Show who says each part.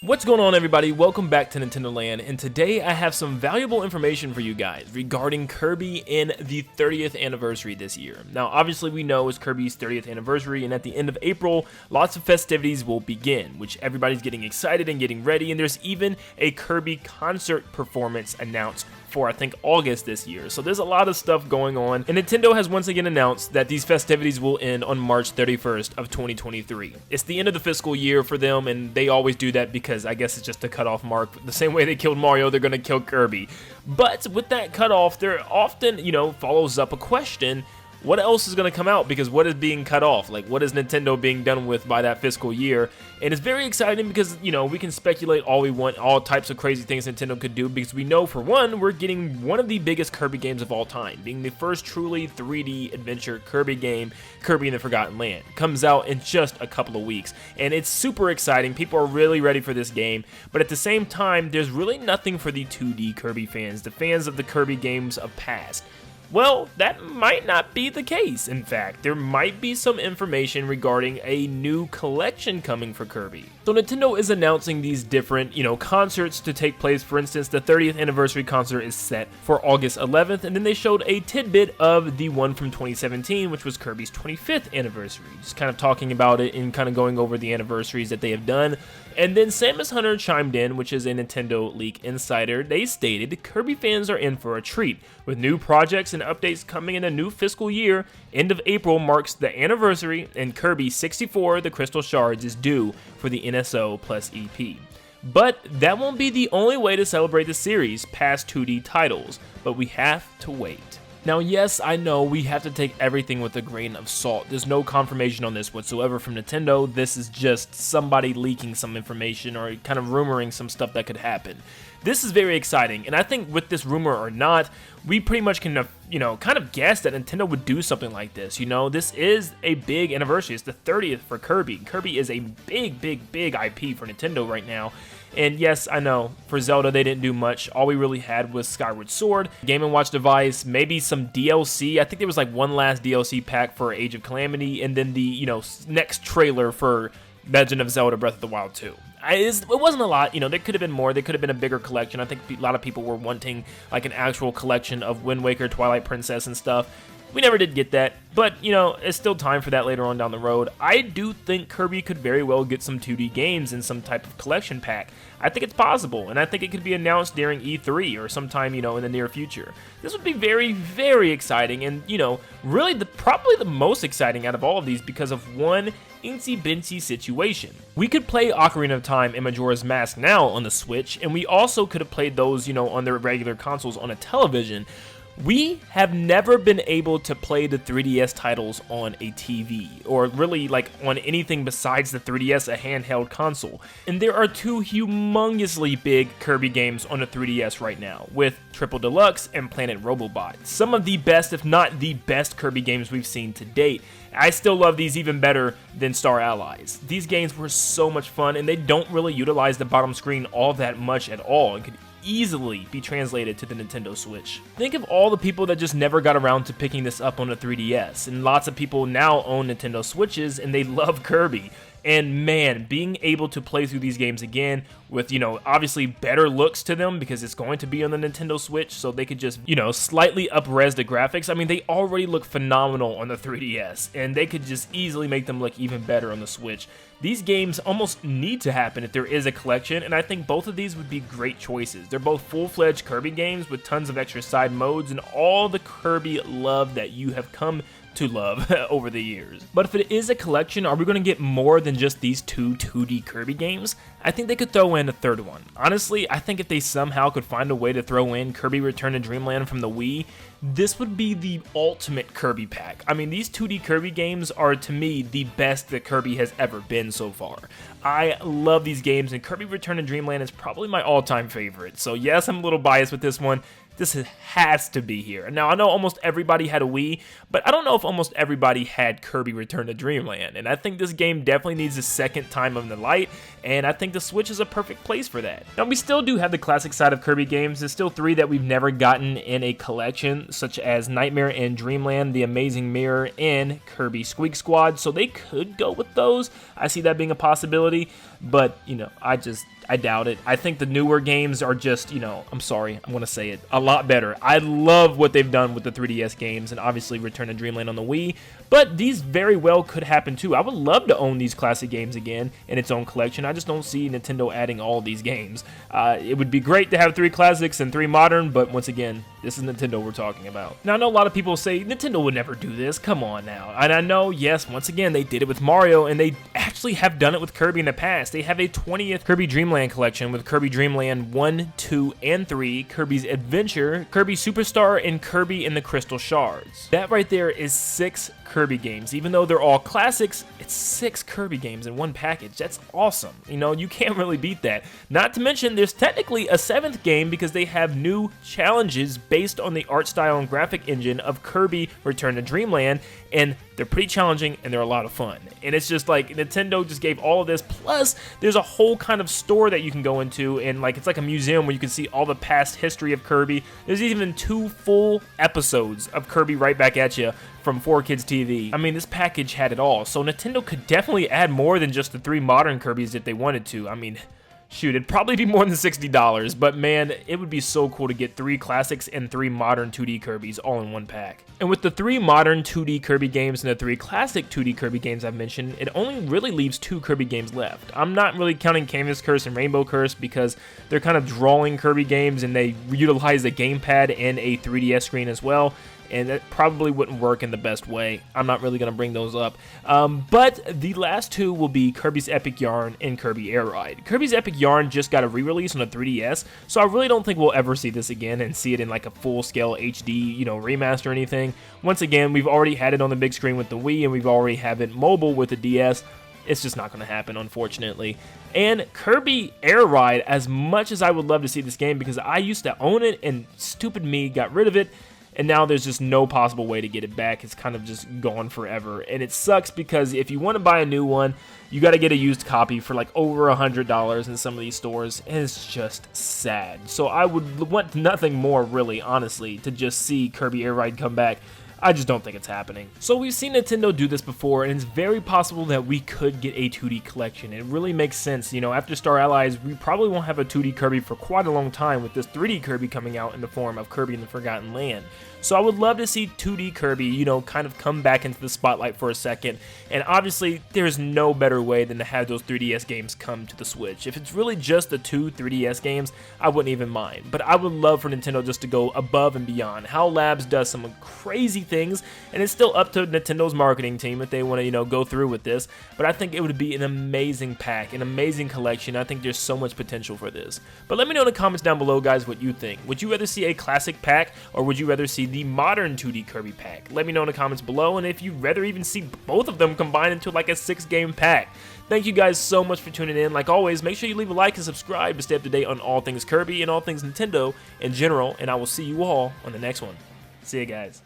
Speaker 1: What's going on, everybody? Welcome back to Nintendo Land, and today I have some valuable information for you guys regarding Kirby and the 30th anniversary this year. Now, obviously we know it's Kirby's 30th anniversary, and at the end of April, lots of festivities will begin, which everybody's getting excited and getting ready, and there's even a Kirby concert performance announced for, I think, August this year. So there's a lot of stuff going on, and Nintendo has once again announced that these festivities will end on March 31st of 2023. It's the end of the fiscal year for them, and they always do that because I guess it's just a cutoff mark. The same way they killed Mario, they're gonna kill Kirby. But with that cutoff, there often, follows up a question: what else is going to come out? Because what is being cut off? Like, what is Nintendo being done with by that fiscal year? And it's very exciting because, we can speculate all we want, all types of crazy things Nintendo could do, because we know, for one, we're getting one of the biggest Kirby games of all time, being the first truly 3D adventure Kirby game, Kirby in the Forgotten Land. It comes out in just a couple of weeks, and it's super exciting. People are really ready for this game, but at the same time, there's really nothing for the 2D Kirby fans, the fans of the Kirby games of past. Well, that might not be the case. In fact, there might be some information regarding a new collection coming for Kirby. So Nintendo is announcing these different, concerts to take place. For instance, the 30th anniversary concert is set for August 11th, and then they showed a tidbit of the one from 2017, which was Kirby's 25th anniversary. Just kind of talking about it and kind of going over the anniversaries that they have done. And then Samus Hunter chimed in, which is a Nintendo Leak insider. They stated Kirby fans are in for a treat, with new projects and updates coming in a new fiscal year. End of April marks the anniversary, and Kirby 64, The Crystal Shards, is due for the NSO Plus EP. But that won't be the only way to celebrate the series past 2D titles, but we have to wait. Now, yes, I know we have to take everything with a grain of salt. There's no confirmation on this whatsoever from Nintendo. This is just somebody leaking some information or kind of rumoring some stuff that could happen. This is very exciting, and I think with this rumor or not, we pretty much can, kind of guess that Nintendo would do something like this. This is a big anniversary. It's the 30th for Kirby. Kirby is a big, big, big IP for Nintendo right now. And yes, I know, for Zelda, they didn't do much. All we really had was Skyward Sword, Game & Watch device, maybe some DLC. I think there was like one last DLC pack for Age of Calamity, and then the, next trailer for Legend of Zelda Breath of the Wild 2. It wasn't a lot, there could have been more. There could have been a bigger collection. I think a lot of people were wanting like an actual collection of Wind Waker, Twilight Princess, and stuff. We never did get that, but, it's still time for that later on down the road. I do think Kirby could very well get some 2D games in some type of collection pack. I think it's possible, and I think it could be announced during E3 or sometime, in the near future. This would be very, very exciting, and, really probably the most exciting out of all of these because of one insy-bincy situation. We could play Ocarina of Time and Majora's Mask now on the Switch, and we also could have played those, on their regular consoles on a television. We have never been able to play the 3DS titles on a TV, or really like on anything besides the 3DS, a handheld console. And there are two humongously big Kirby games on the 3DS right now, with Triple Deluxe and Planet Robobot. Some of the best, if not the best, Kirby games we've seen to date. I still love these even better than Star Allies. These games were so much fun, and they don't really utilize the bottom screen all that much at all, and could easily be translated to the Nintendo Switch. Think of all the people that just never got around to picking this up on the 3DS, and lots of people now own Nintendo Switches and they love Kirby. And man, being able to play through these games again with, obviously better looks to them because it's going to be on the Nintendo Switch, so they could just, slightly up-res the graphics. I mean, they already look phenomenal on the 3DS, and they could just easily make them look even better on the Switch. These games almost need to happen if there is a collection, and I think both of these would be great choices. They're both full-fledged Kirby games with tons of extra side modes and all the Kirby love that you have come to love over the years. But if it is a collection, are we going to get more than just these two 2D Kirby games? I think they could throw in a third one. Honestly, I think if they somehow could find a way to throw in Kirby Return to Dreamland from the Wii, this would be the ultimate Kirby pack. I mean, these 2D Kirby games are, to me, the best that Kirby has ever been so far. I love these games, and Kirby Return to Dreamland is probably my all-time favorite. So yes, I'm a little biased with this one. This has to be here. Now, I know almost everybody had a Wii, but I don't know if almost everybody had Kirby Return to Dreamland, and I think this game definitely needs a second time in the light, and I think the Switch is a perfect place for that. Now, we still do have the classic side of Kirby games. There's still 3 that we've never gotten in a collection, such as Nightmare in Dreamland, The Amazing Mirror, and Kirby Squeak Squad, so they could go with those. I see that being a possibility, but, you know, I I doubt it. I think the newer games are just, you know, I'm sorry, I'm going to say it, a lot better. I love what they've done with the 3DS games and obviously Return to Dreamland on the Wii, but these very well could happen too. I would love to own these classic games again in its own collection. I just don't see Nintendo adding all of these games. It would be great to have 3 classics and 3 modern, but once again, this is Nintendo we're talking about. Now, I know a lot of people say Nintendo would never do this. Come on now. And I know, yes, once again, they did it with Mario, and they actually have done it with Kirby in the past. They have a 20th Kirby Dreamland collection with Kirby Dreamland 1, 2, and 3, Kirby's Adventure, Kirby Superstar, and Kirby and the Crystal Shards. That right there is 6 Kirby games. Even though they're all classics, it's 6 Kirby games in one package. That's awesome. You know, you can't really beat that. Not to mention, there's technically a 7th game because they have new challenges based on the art style and graphic engine of Kirby Return to Dreamland, and they're pretty challenging and they're a lot of fun. And it's just like Nintendo just gave all of this, plus there's a whole kind of store that you can go into, and like it's like a museum where you can see all the past history of Kirby. There's even 2 full episodes of Kirby right back at you from 4Kids TV. I mean, this package had it all, so Nintendo could definitely add more than just the 3 modern Kirbys if they wanted to. I mean, shoot, it'd probably be more than $60, but man, it would be so cool to get 3 classics and 3 modern 2D Kirbys all in one pack. And with the 3 modern 2D Kirby games and the 3 classic 2D Kirby games I've mentioned, it only really leaves 2 Kirby games left. I'm not really counting Canvas Curse and Rainbow Curse because they're kind of drawing Kirby games and they utilize a gamepad and a 3DS screen as well, and that probably wouldn't work in the best way. I'm not really going to bring those up. But the last 2 will be Kirby's Epic Yarn and Kirby Air Ride. Kirby's Epic Yarn just got a re-release on the 3DS, so I really don't think we'll ever see this again and see it in like a full-scale HD, you know, remaster or anything. Once again, we've already had it on the big screen with the Wii, and we've already have it mobile with the DS. It's just not going to happen, unfortunately. And Kirby Air Ride, as much as I would love to see this game because I used to own it and stupid me got rid of it, and now there's just no possible way to get it back. It's kind of just gone forever. And it sucks because if you want to buy a new one, you got to get a used copy for like over $100 in some of these stores. And it's just sad. So I would want nothing more, really, honestly, to just see Kirby Air Ride come back. I just don't think it's happening. So we've seen Nintendo do this before, and it's very possible that we could get a 2D collection. It really makes sense. You know, after Star Allies, we probably won't have a 2D Kirby for quite a long time with this 3D Kirby coming out in the form of Kirby and the Forgotten Land. So I would love to see 2D Kirby, you know, kind of come back into the spotlight for a second. And obviously, there's no better way than to have those 3DS games come to the Switch. If it's really just the 2 3DS games, I wouldn't even mind. But I would love for Nintendo just to go above and beyond. HAL Labs does some crazy things, and it's still up to Nintendo's marketing team if they want to, you know, go through with this. But I think it would be an amazing pack, an amazing collection. I think there's so much potential for this. But let me know in the comments down below, guys, what you think. Would you rather see a classic pack, or would you rather see the modern 2D Kirby pack? Let me know in the comments below, and if you'd rather even see both of them combined into like a 6-game pack. Thank you guys so much for tuning in. Like always, make sure you leave a like and subscribe to stay up to date on all things Kirby and all things Nintendo in general, and I will see you all on the next one. See you guys.